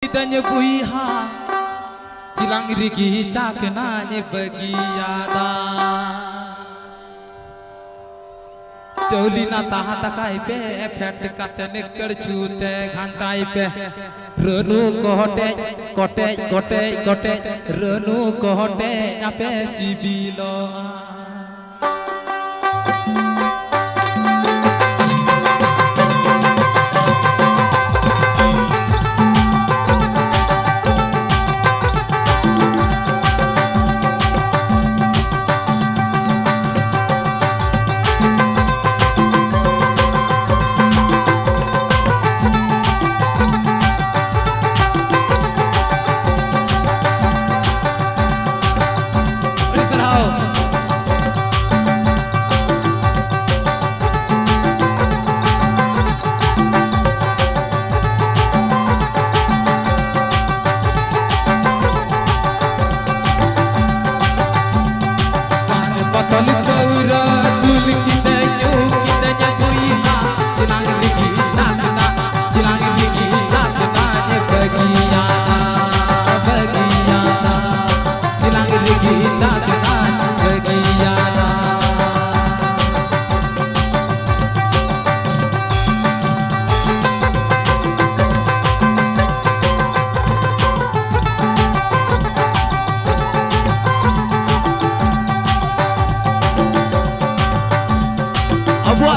Tanya buiha cilang rigi caknanya bagiada Jolina taha takai pe fet katane kerchute ghantai pe renu kote kote kote kote renu kote ape sibilo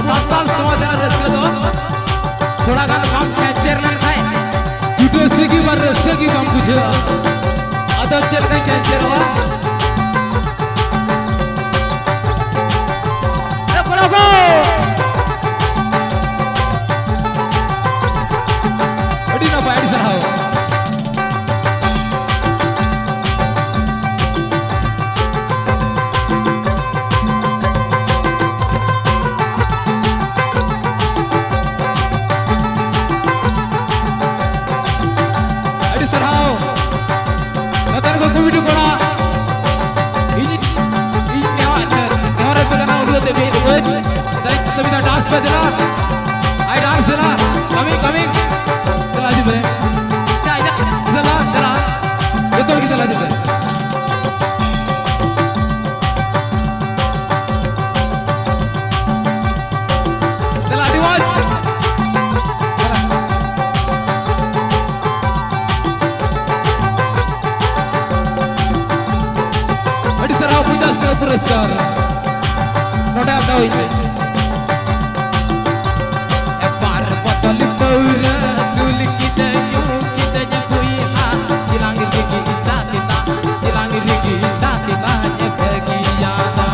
साल समाज रस्के दो थोड़ा गान काम कैंचर न खाए जुटे से की बार रस्के की काम कुछ आदत चल का कैंचर हुआ देखो लोगो अड़ी ना पाड़ी सराओ पुरस्कार नोटा का होइले ए पार बतल पौरा दुल की जयू की जय बुइहा चिलांग लिगी चाकिता चिलांग लिगी चाकिता ये बगियादा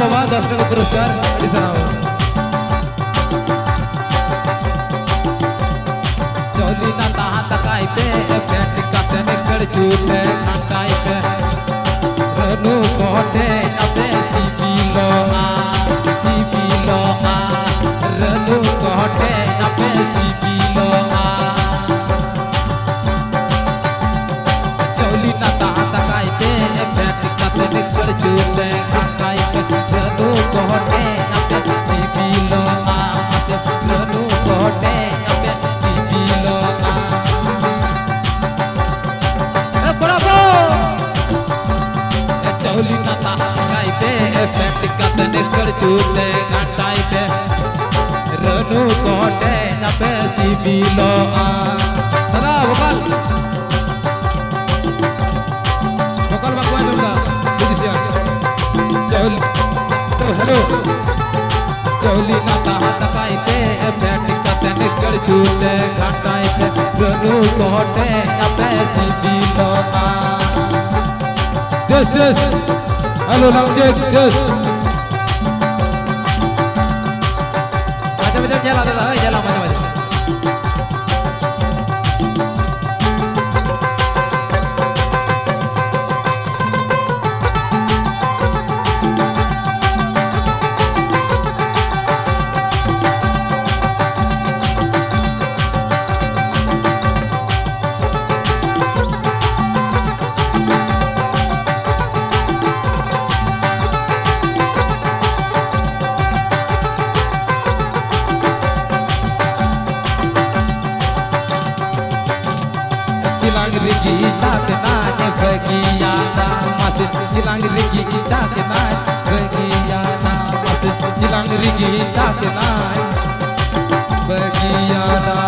बाबा 10 टका पुरस्कार अड़ी सराओ चौलीना ताहा तकाई पे बैठ कतने कर छूटे खंडाई पे रनु कोटे अपे सीबीलो आ रनु कोटे अपे सीबीलो आ चौलीना ताहा तकाई पे बैठ कतने कर छूटे खंडाई पे रनु कोटे अपे सीबीलो आ रनु कोटे अपे सीबीलो आ ए कोराबो ए चौलीना ताहा तकाई पे बैठ कतने कर छूटे खंडाई पे रनु कोटे अपे सीबीलो आ सदा वोकल बकवास दूंगा चौल तो हेलो चौलीना ताहा तकाई पे बैठ कतने कर छूटे घाटाई पे रनु कोटे अपे सीबीलो आ जस्ट हेलो लंचेक just macam-macam jalan dah jalan macam-macam bagiana masih hilang rigi cakenai bagiana masih hilang rigi cakenai bagiana